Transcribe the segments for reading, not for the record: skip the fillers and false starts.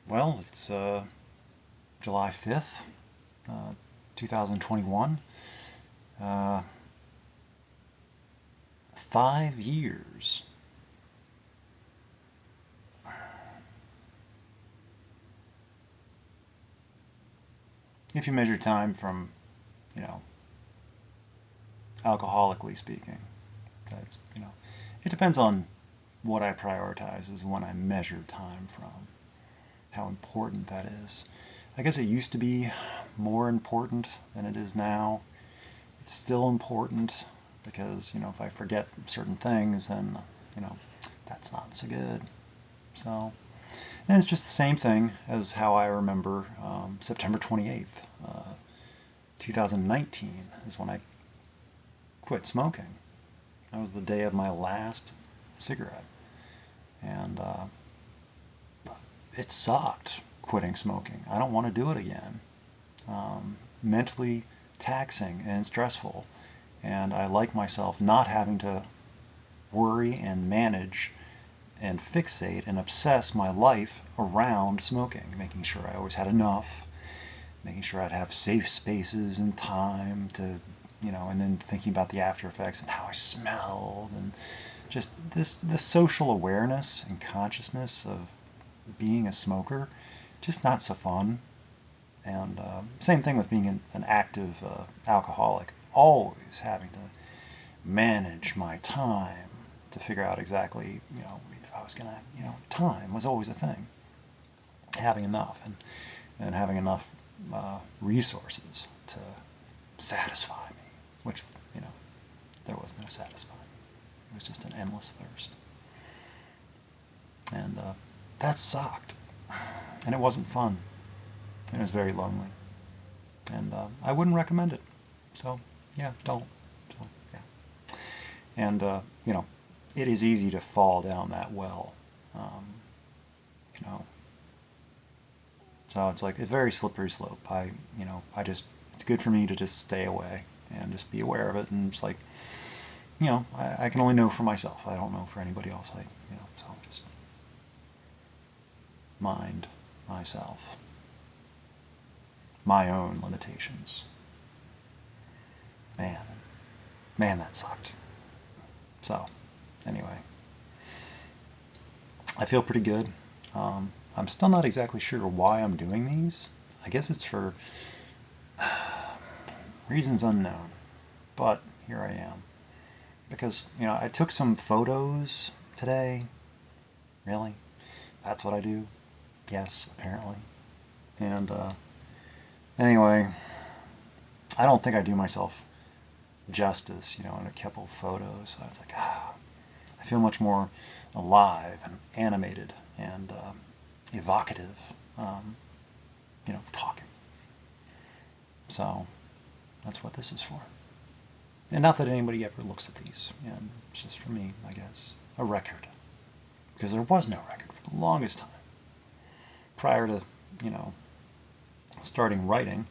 Well, it's July 5th, 2021. Uh, 5 years. If you measure time from, you know, alcoholically speaking, that's, it depends on what I prioritize is when I measure time from, how important that is. I guess it used to be more important than it is now. It's still important because, if I forget certain things, then, you know, that's not so good. So, and it's just the same thing as how I remember September 28th, 2019 is when I quit smoking. That was the day of my last cigarette. And it sucked quitting smoking. I don't want to do it again. Mentally taxing and stressful. And I like myself not having to worry and manage and fixate and obsess my life around smoking, making sure I always had enough, making sure I'd have safe spaces and time to, and then thinking about the after effects and how I smelled and just this social awareness and consciousness of being a smoker, just not so fun. And same thing with being an active alcoholic, always having to manage my time to figure out exactly, if I was gonna, time was always a thing. Having enough and having enough resources to satisfy me, which, there was no satisfying. It was just an endless thirst. And that sucked. And it wasn't fun. And it was very lonely. And I wouldn't recommend it. So, yeah, don't. So, yeah. And, it is easy to fall down that well. Um, you know, so it's like a very slippery slope. It's good for me to just stay away and just be aware of it. And it's like, I can only know for myself. I don't know for anybody else. So just mind myself, my own limitations. Man, man, that sucked. So, anyway, I feel pretty good. I'm still not exactly sure why I'm doing these. I guess it's for reasons unknown, but here I am. Because, I took some photos today. Really? That's what I do? Yes, apparently. And anyway, I don't think I do myself justice, in a couple photos. So it's like, I feel much more alive and animated and evocative, talking. So that's what this is for. And not that anybody ever looks at these. And it's just for me, I guess, a record. Because there was no record for the longest time. Prior to, starting writing,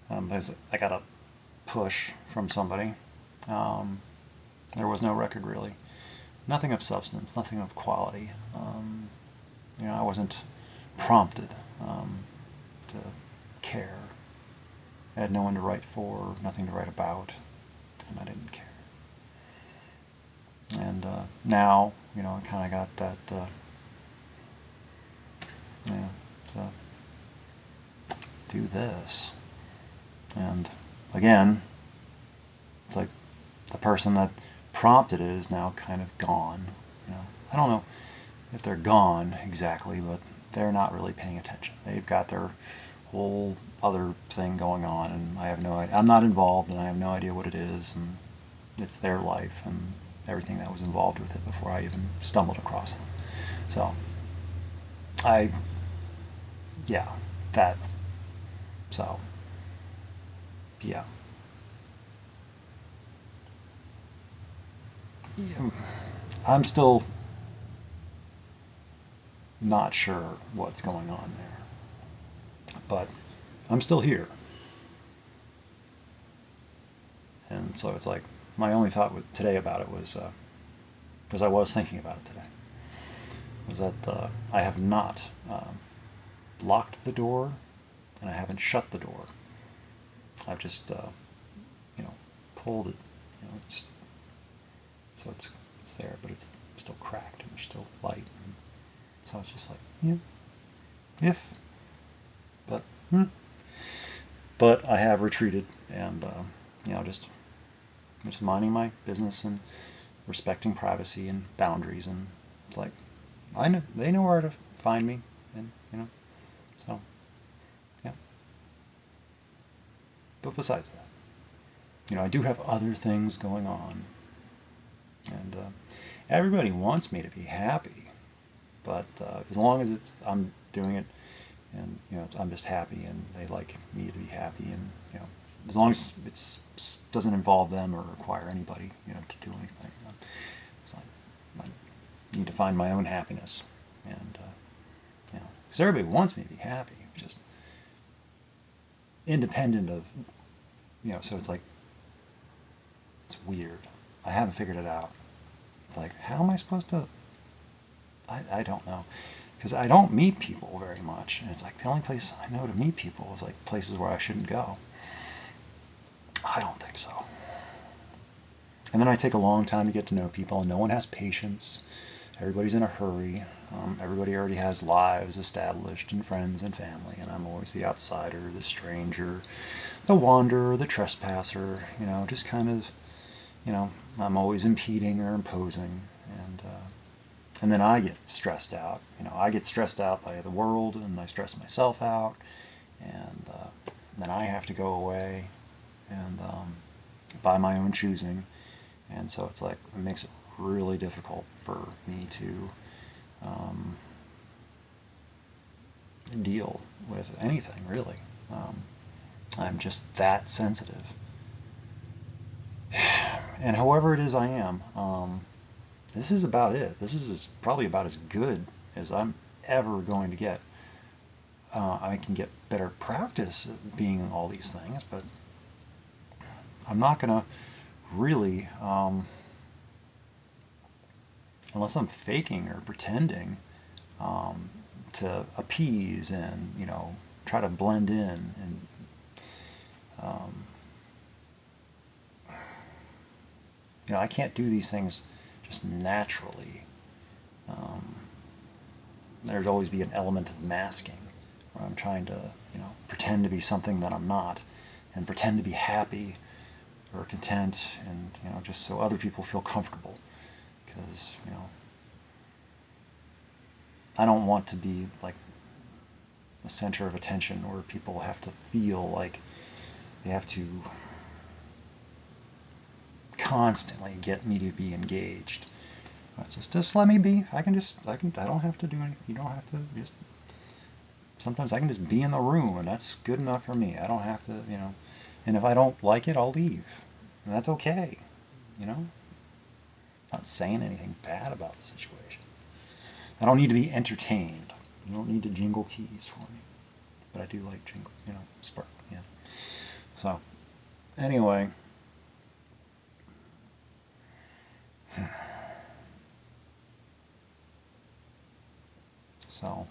because I got a push from somebody, there was no record really. Nothing of substance, nothing of quality. I wasn't prompted to care. I had no one to write for, nothing to write about, and I didn't care. And now, I kind of got that, to do this. And again, it's like the person that prompted it is now kind of gone. I don't know if they're gone exactly, but they're not really paying attention. They've got their whole other thing going on, and I have no idea. I'm not involved, and I have no idea what it is, and it's their life and everything that was involved with it before I even stumbled across them. So, yeah, that, so, yeah. I'm still not sure what's going on there, but I'm still here. And so it's like my only thought today about it was because I was thinking about it today. is that I have not locked the door, and I haven't shut the door. I've just pulled it, just, so it's there, but it's still cracked and there's still light. And so it's just like, yeah, if, but but I have retreated, and just minding my business and respecting privacy and boundaries, and it's like I know they know where to find me, and so yeah. But besides that, I do have other things going on, and everybody wants me to be happy, but as long as I'm doing it, and I'm just happy, and they like me to be happy, and as long as it doesn't involve them or require anybody to do anything. It's like I need to find my own happiness, and because everybody wants me to be happy, just independent of so it's like it's weird. I haven't figured it out. It's like, how am I supposed to? I don't know, because I don't meet people very much, and it's like the only place I know to meet people is like places where I shouldn't go. I don't think so. And then I take a long time to get to know people, and no one has patience. Everybody's in a hurry. Everybody already has lives established and friends and family, and I'm always the outsider, the stranger, the wanderer, the trespasser, just kind of, I'm always impeding or imposing, and then I get stressed out. I get stressed out by the world, and I stress myself out, and then I have to go away, and by my own choosing, and so it's like it makes it really difficult for me to deal with anything, really. I'm just that sensitive. And however it is I am, this is about it. This is probably about as good as I'm ever going to get. I can get better practice at being all these things, but I'm not going to really, unless I'm faking or pretending to appease and try to blend in, and I can't do these things just naturally. There'd always be an element of masking, where I'm trying to pretend to be something that I'm not, and pretend to be happy or content, and just so other people feel comfortable, because I don't want to be like the center of attention, where people have to feel like they have to constantly get me to be engaged. It's just let me be. I don't have to do anything. You don't have to just. Sometimes I can just be in the room, and that's good enough for me. I don't have to, And if I don't like it, I'll leave, and that's okay. Not saying anything bad about the situation. I don't need to be entertained. You don't need to jingle keys for me. But I do like jingle, spark, yeah. So, anyway. So,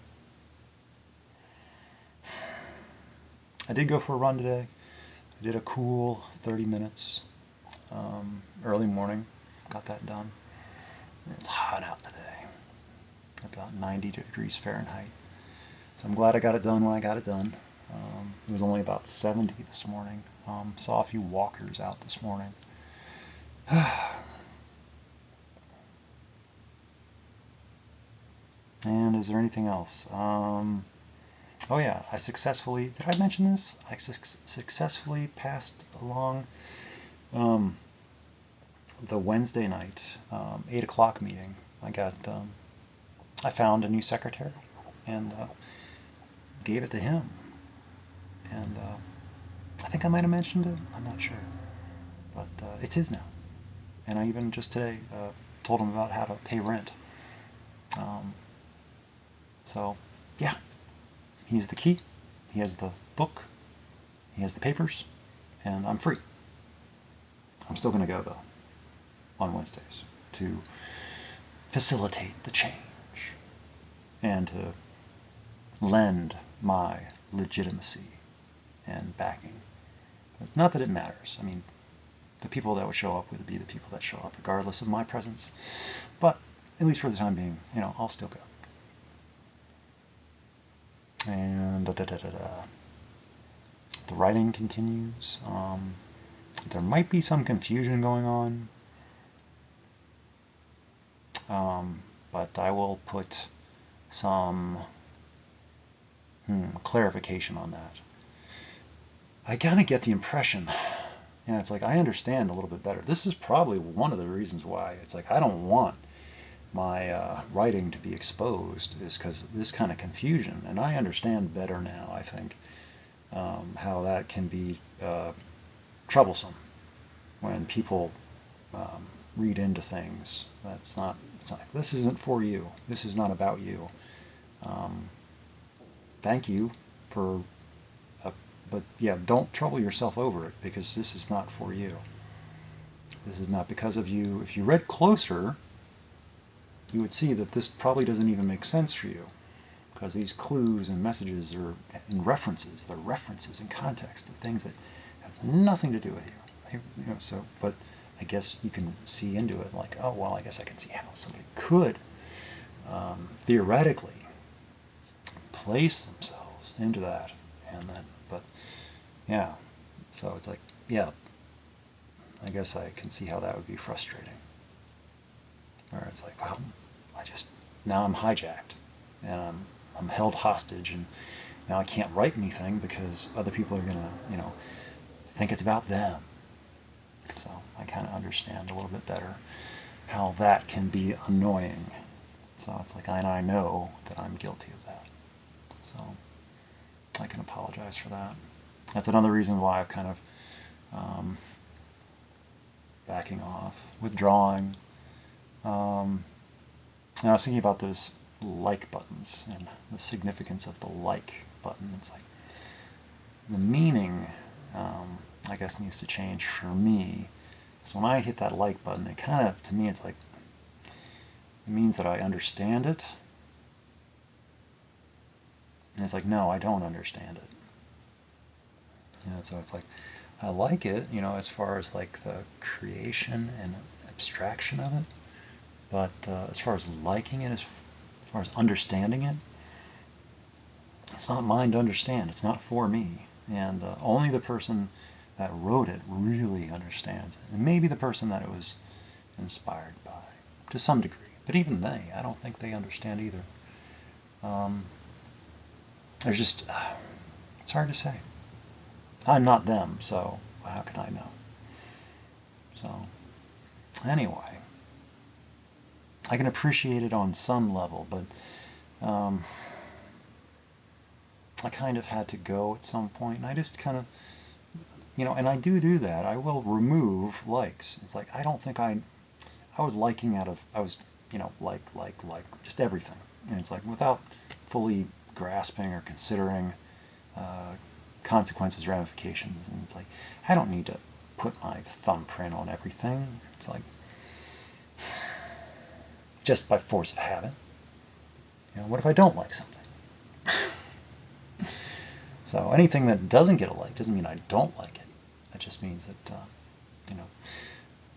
I did go for a run today. I did a cool 30 minutes, early morning. Got that done. It's hot out today. About 90 degrees Fahrenheit. So I'm glad I got it done when I got it done. It was only about 70 this morning. Saw a few walkers out this morning. And is there anything else? Oh yeah, did I mention this? I successfully passed along the Wednesday night 8 o'clock meeting. I found a new secretary, and gave it to him. And I think I might have mentioned it. I'm not sure. But it's his now. And I even just today told him about how to pay rent. So, yeah. He has the key. He has the book. He has the papers. And I'm free. I'm still going to go, though, on Wednesdays to facilitate the change. and to lend my legitimacy and backing. It's not that it matters. I mean, the people that would show up would be the people that show up regardless of my presence. But at least for the time being, I'll still go. And the writing continues. There might be some confusion going on, but I will put some clarification on that. I kind of get the impression, it's like I understand a little bit better. This is probably one of the reasons why it's like I don't want my writing to be exposed, is because of this kind of confusion. And I understand better now, I think, how that can be troublesome when people read into things. It's not like, this isn't for you. This is not about you. Thank you for, but yeah, don't trouble yourself over it, because this is not for you. This is not because of you. If you read closer, you would see that this probably doesn't even make sense for you, because these clues and messages are in references. They're references in context to things that have nothing to do with you. So, but I guess you can see into it like, oh, well, I guess I can see how somebody could theoretically place themselves into that. And then, but yeah, so it's like, yeah, I guess I can see how that would be frustrating. Where it's like, well, now I'm hijacked, and I'm held hostage, and now I can't write anything because other people are gonna, think it's about them. So I kind of understand a little bit better how that can be annoying. So it's like, I know that I'm guilty of that. So I can apologize for that. That's another reason why I've kind of backing off, withdrawing. And I was thinking about those like buttons and the significance of the like button. It's like the meaning, I guess, needs to change for me. So when I hit that like button, it kind of, to me, it's like, it means that I understand it. And it's like, no, I don't understand it. So it's like, I like it, as far as like the creation and abstraction of it. But as far as liking it, as far as understanding it, it's not mine to understand. It's not for me. And only the person that wrote it really understands it. And maybe the person that it was inspired by, to some degree. But even they, I don't think they understand either. There's just, it's hard to say. I'm not them, so how can I know? So, anyway. I can appreciate it on some level, but I kind of had to go at some point, and I just kind of, and I do that. I will remove likes. It's like, I don't think I was liking like, just everything. And it's like, without fully grasping or considering consequences, ramifications. And it's like, I don't need to put my thumbprint on everything. It's like, just by force of habit. What if I don't like something? So anything that doesn't get a like doesn't mean I don't like it. It just means that,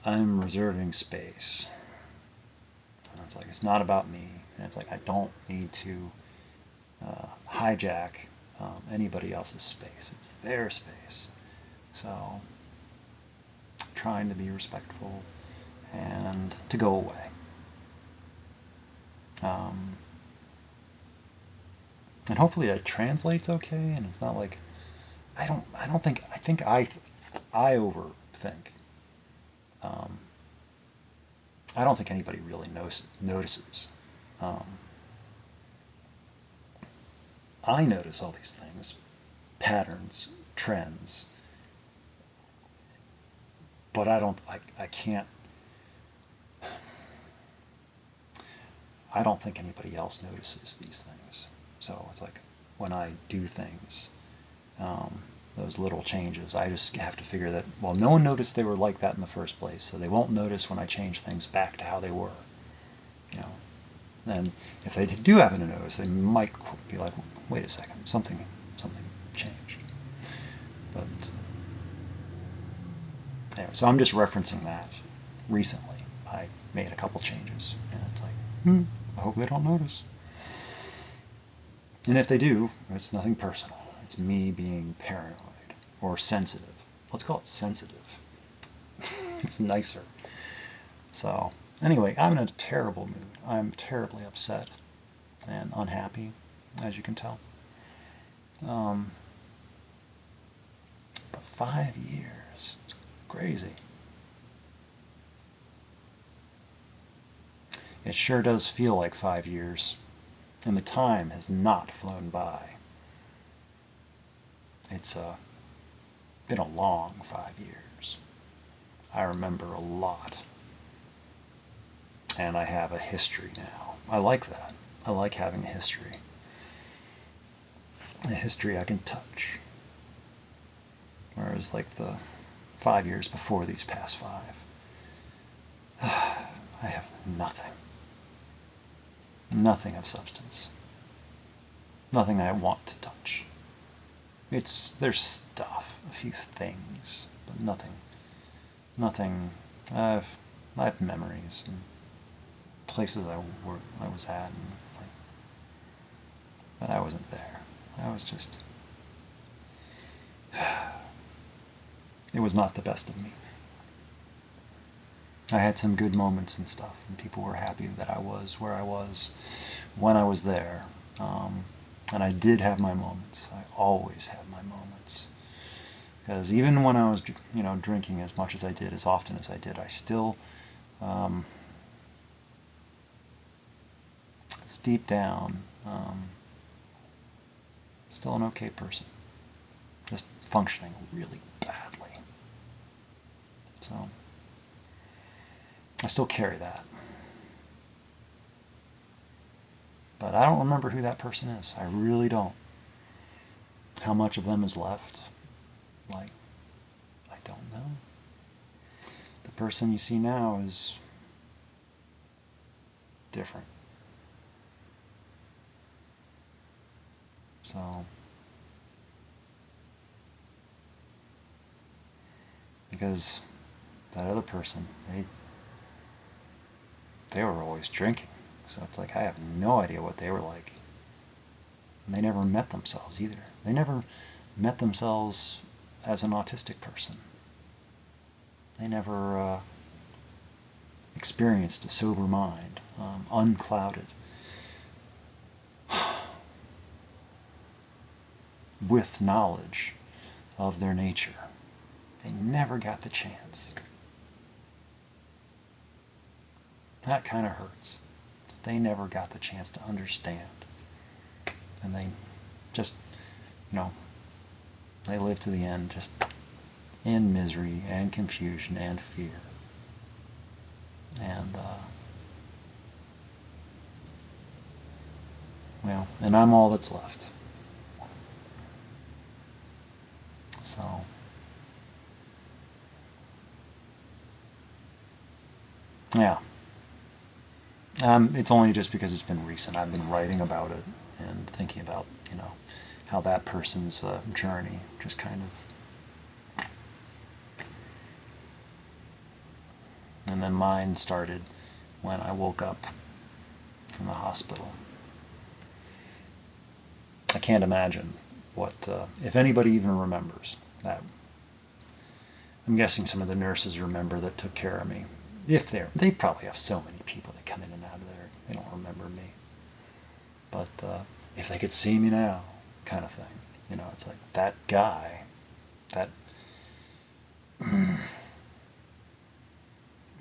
I'm reserving space. And it's like, it's not about me. And it's like, I don't need to hijack anybody else's space. It's their space. So trying to be respectful and to go away. And hopefully that translates okay, and it's not like, I think I overthink. I don't think anybody really notices. I notice all these things, patterns, trends, but I can't, I don't think anybody else notices these things. So it's like, when I do things, those little changes, I just have to figure that, well, no one noticed they were like that in the first place, so they won't notice when I change things back to how they were. And if they do happen to notice, they might be like, wait a second, something changed. But anyway, so I'm just referencing that. Recently, I made a couple changes, and it's like, I hope they don't notice. And if they do, it's nothing personal. It's me being paranoid or sensitive. Let's call it sensitive. It's nicer. So anyway, I'm in a terrible mood. I'm terribly upset and unhappy, as you can tell. But 5 years, it's crazy. It sure does feel like 5 years, and the time has not flown by. It's been a long 5 years. I remember a lot. And I have a history now. I like that. I like having a history. A history I can touch. Whereas like the 5 years before these past 5, I have nothing. Nothing of substance. Nothing I want to touch. There's stuff, a few things, but nothing. I have memories and places I was at, but I wasn't there. I was just. It was not the best of me. I had some good moments and stuff, and people were happy that I was where I was when I was there. And I did have my moments. I always had my moments. Because even when I was, drinking as much as I did, as often as I did, I still, deep down, still an okay person. Just functioning really badly. So, I still carry that. But I don't remember who that person is. I really don't. How much of them is left? I don't know. The person you see now is different. So, because that other person, they were always drinking. So it's like I have no idea what they were like. And they never met themselves either. They never met themselves as an autistic person. They never experienced a sober mind, unclouded, with knowledge of their nature. They never got the chance. That kind of hurts. They never got the chance to understand. And they just, they lived to the end just in misery and confusion and fear. And, and I'm all that's left. So, yeah. It's only just because it's been recent. I've been writing about it and thinking about, how that person's journey just kind of. And then mine started when I woke up from the hospital. I can't imagine what, if anybody even remembers that. I'm guessing some of the nurses remember that took care of me. They probably have so many people that come in and out of there, they don't remember me. But if they could see me now, kind of thing. It's like that guy,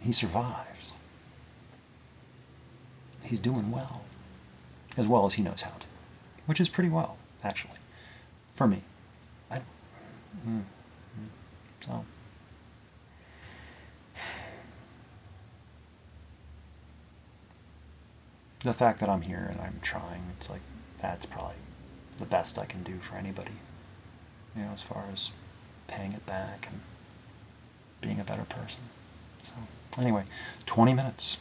he survives. He's doing well as he knows how to, which is pretty well, actually, for me. So. The fact that I'm here and I'm trying, it's like, that's probably the best I can do for anybody, as far as paying it back and being a better person. So, anyway, 20 minutes.